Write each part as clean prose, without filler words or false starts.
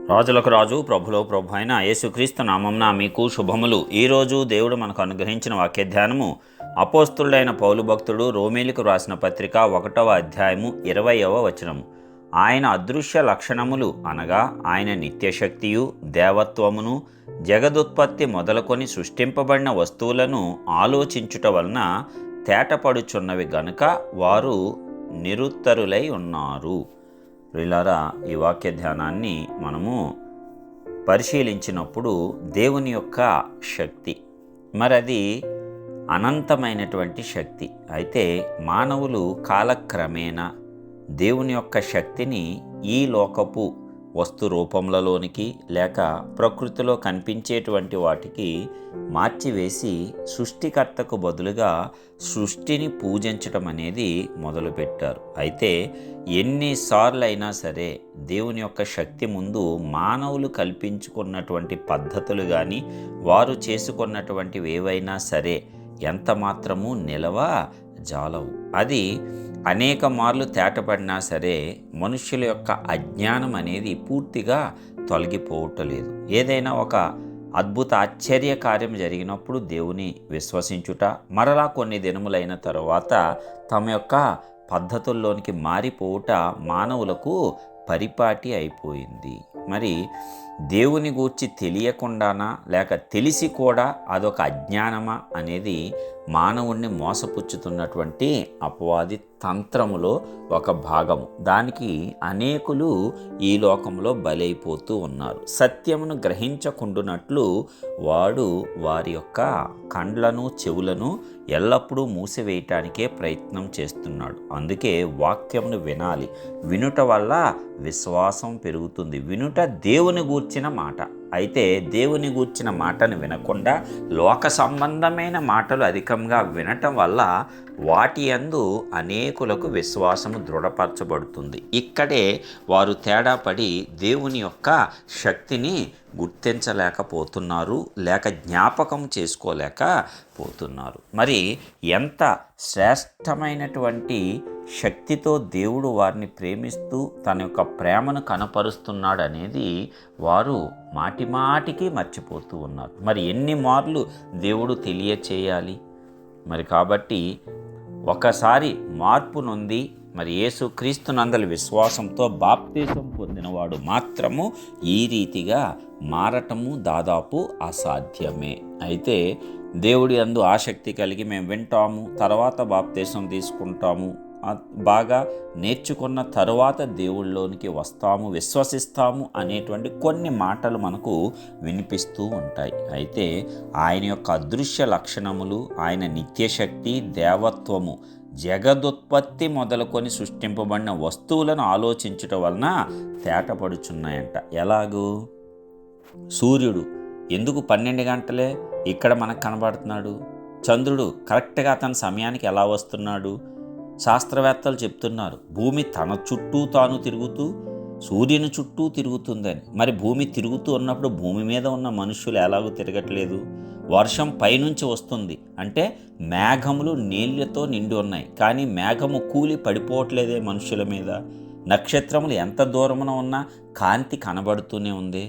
రాజులకు రాజు ప్రభులో ప్రభు అయిన యేసుక్రీస్తు నామంన మీకు శుభములు. ఈరోజు దేవుడు మనకు అనుగ్రహించిన వాక్య ధ్యానము అపోస్తులుడైన పౌలు భక్తుడు రోమీలకు రాసిన పత్రిక 1వ అధ్యాయము 20వ వచనము. ఆయన అదృశ్య లక్షణములు అనగా ఆయన నిత్యశక్తియు దేవత్వమును జగదుత్పత్తి మొదలుకొని సృష్టింపబడిన వస్తువులను ఆలోచించుట వలన తేటపడుచున్నవి గనుక వారు నిరుత్తరులై ఉన్నారు. ప్రియులారా, ఈ వాక్య ధ్యానాన్ని మనము పరిశీలించినప్పుడు దేవుని యొక్క శక్తి మరి అది అనంతమైనటువంటి శక్తి. అయితే మానవులు కాలక్రమేణా దేవుని యొక్క శక్తిని ఈ లోకపు వస్తు రూపంలోనికి లేక ప్రకృతిలో కనిపించేటువంటి వాటికి మార్చివేసి సృష్టికర్తకు బదులుగా సృష్టిని పూజించటం అనేది మొదలుపెట్టారు. అయితే ఎన్నిసార్లు అయినా సరే దేవుని యొక్క శక్తి ముందు మానవులు కల్పించుకున్నటువంటి పద్ధతులు కానీ వారు చేసుకున్నటువంటివి ఏవైనా సరే ఎంత మాత్రము జాలవు. అది అనేక మార్లు తేటపడినా సరే మనుష్యుల యొక్క అజ్ఞానం అనేది పూర్తిగా తొలగిపోవటలేదు. ఏదైనా ఒక అద్భుత ఆశ్చర్య కార్యం జరిగినప్పుడు దేవుని విశ్వసించుట, మరలా కొన్ని దినములైన తరువాత తమ యొక్క పద్ధతుల్లోనికి మారిపోవుట మానవులకు పరిపాటి అయిపోయింది. మరి దేవుని గూర్చి తెలియకుండానా లేక తెలిసి కూడా అదొక అజ్ఞానమా అనేది మానవుణ్ణి మోసపుచ్చుతున్నటువంటి అపవాది తంత్రములో ఒక భాగము. దానికి అనేకులు ఈ లోకంలో బలైపోతూ ఉన్నారు. సత్యమును గ్రహించకుండునట్లు వాడు వారి యొక్క కండ్లను చెవులను ఎల్లప్పుడూ మూసివేయటానికే ప్రయత్నం చేస్తున్నాడు. అందుకే వాక్యమును వినాలి. వినుట వల్ల విశ్వాసం పెరుగుతుంది. వినుట దేవుని గూర్చిన మాట. అయితే దేవుని గూర్చిన మాటను వినకుండా లోక సంబంధమైన మాటలు అధికంగా వినటం వల్ల వాటి యందు అనేకులకు విశ్వాసము దృఢపరచబడుతుంది. ఇక్కడే వారు తేడా పడి దేవుని యొక్క శక్తిని గుర్తించలేకపోతున్నారు, లేక జ్ఞాపకం చేసుకోలేకపోతున్నారు. మరి ఎంత శ్రేష్టమైనటువంటి శక్తితో దేవుడు వారిని ప్రేమిస్తూ తన యొక్క ప్రేమను కనపరుస్తున్నాడు అనేది వారు మాటిమాటికి మర్చిపోతూ ఉన్నారు. మరి ఎన్ని మార్లు దేవుడు తెలియచేయాలి? మరి కాబట్టి ఒకసారి మార్పు నొంది మరి యేసుక్రీస్తునందలి విశ్వాసంతో బాప్తిసం పొందినవాడు మాత్రము ఈ రీతిగా మారటము దాదాపు అసాధ్యమే. అయితే దేవుడి యందు ఆసక్తి కలిగి మేము వింటాము, తర్వాత బాప్తిసం తీసుకుంటాము, బాగా నేర్చుకున్న తరువాత దేవుళ్ళలోనికి వస్తాము, విశ్వసిస్తాము అనేటువంటి కొన్ని మాటలు మనకు వినిపిస్తూ ఉంటాయి. అయితే ఆయన యొక్క అదృశ్య లక్షణములు, ఆయన నిత్యశక్తి, దేవత్వము, జగదుత్పత్తి మొదలుకొని సృష్టింపబడిన వస్తువులను ఆలోచించటం వలన తేటపడుచున్నాయంట. ఎలాగూ? సూర్యుడు ఎందుకు 12 గంటలే ఇక్కడ మనకు కనబడుతున్నాడు? చంద్రుడు కరెక్ట్గా తన సమయానికి ఎలా వస్తున్నాడు? శాస్త్రవేత్తలు చెప్తున్నారు భూమి తన చుట్టూ తాను తిరుగుతూ సూర్యుని చుట్టూ తిరుగుతుందని. మరి భూమి తిరుగుతూ ఉన్నప్పుడు భూమి మీద ఉన్న మనుష్యులు ఎలాగో తిరగట్లేదు? వర్షం పైనుంచి వస్తుంది అంటే మేఘములు నీళ్లతో నిండి ఉన్నాయి, కానీ మేఘము కూలి పడిపోవట్లేదే మనుషుల మీద. నక్షత్రములు ఎంత దూరమున ఉన్నా కాంతి కనబడుతూనే ఉంది.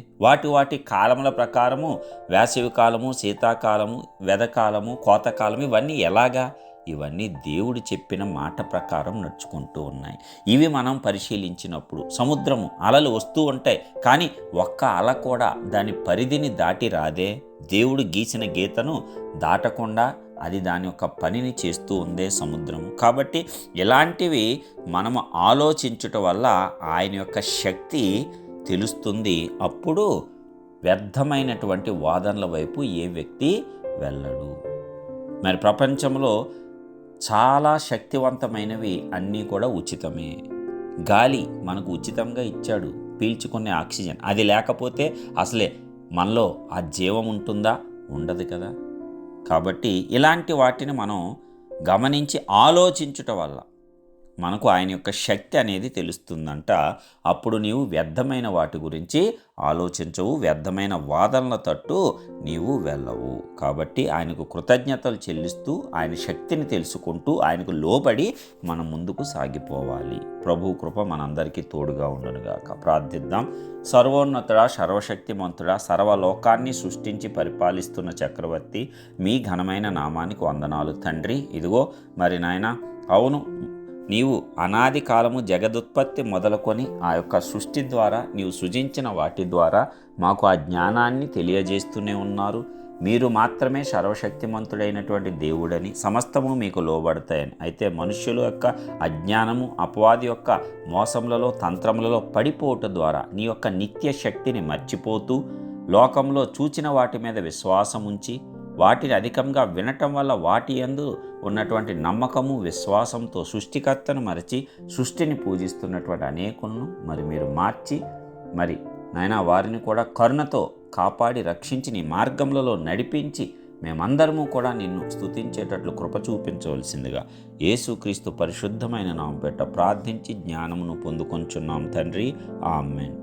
వాటి కాలముల ప్రకారము వేసవి కాలము, శీతాకాలము, వెదకాలము, కోతకాలము ఇవన్నీ ఎలాగా? ఇవన్నీ దేవుడు చెప్పిన మాట ప్రకారం నడుచుకుంటూ ఉన్నాయి. ఇవి మనం పరిశీలించినప్పుడు సముద్రము అలలు వస్తూ ఉంటాయి, కానీ ఒక్క అల కూడా దాని పరిధిని దాటి రాదే. దేవుడు గీసిన గీతను దాటకుండా అది దాని యొక్క పనిని చేస్తూ ఉందే సముద్రము. కాబట్టి ఇలాంటివి మనము ఆలోచించుట వల్ల ఆయన యొక్క శక్తి తెలుస్తుంది. అప్పుడు వ్యర్థమైనటువంటి వాదనల వైపు ఏ వ్యక్తి వెళ్ళడు. మరి ప్రపంచంలో చాలా శక్తివంతమైనవి అన్నీ కూడా ఉచితమే. గాలి మనకు ఉచితంగా ఇచ్చాడు, పీల్చుకునే ఆక్సిజన్. అది లేకపోతే అసలే మనలో ఆ జీవం ఉంటుందా? ఉండదు కదా. కాబట్టి ఇలాంటి వాటిని మనం గమనించి ఆలోచించుట వల్ల మనకు ఆయన యొక్క శక్తి అనేది తెలుస్తుందంట. అప్పుడు నీవు వ్యర్థమైన వాటి గురించి ఆలోచించవు, వ్యర్థమైన వాదనల తట్టు నీవు వెళ్ళవు. కాబట్టి ఆయనకు కృతజ్ఞతలు చెల్లిస్తూ ఆయన శక్తిని తెలుసుకుంటూ ఆయనకు లోబడి మనం ముందుకు సాగిపోవాలి. ప్రభు కృప మనందరికీ తోడుగా ఉండునుగాక. ప్రార్థిద్దాం. సర్వోన్నతుడా, సర్వశక్తిమంతుడా, సర్వలోకాన్ని సృష్టించి పరిపాలిస్తున్న చక్రవర్తి, మీ ఘనమైన నామానికి వందనాలు తండ్రి. ఇదిగో మరి నాయన, అవును, నీవు అనాది కాలము జగదుత్పత్తి మొదలుకొని ఆ యొక్క సృష్టి ద్వారా నీవు సృజించిన వాటి ద్వారా మాకు ఆ జ్ఞానాన్ని తెలియజేస్తూనే ఉన్నారు. మీరు మాత్రమే సర్వశక్తిమంతుడైనటువంటి దేవుడని, సమస్తము మీకు లోబడతాయని. అయితే మనుష్యుల యొక్క అజ్ఞానము, అపవాది యొక్క మోసములలో, తంత్రములలో పడిపోవటం ద్వారా నీ యొక్క నిత్య శక్తిని మర్చిపోతూ లోకంలో చూచిన వాటి మీద విశ్వాసం ఉంచి వాటిని అధికంగా వినటం వల్ల వాటి యందు ఉన్నటువంటి నమ్మకము, విశ్వాసంతో సృష్టికర్తను మరచి సృష్టిని పూజిస్తున్నటువంటి అనేకులను మరి మీరు మార్చి మరి నాయన వారిని కూడా కరుణతో కాపాడి రక్షించి నీ మార్గములలో నడిపించి మేమందరము కూడా నిన్ను స్తుతించేటట్లు కృప చూపించవలసిందిగా యేసుక్రీస్తు పరిశుద్ధమైన నామం పేరిట ప్రార్థించి జ్ఞానమును పొందుకొంచున్నాం తండ్రి. ఆమేన్.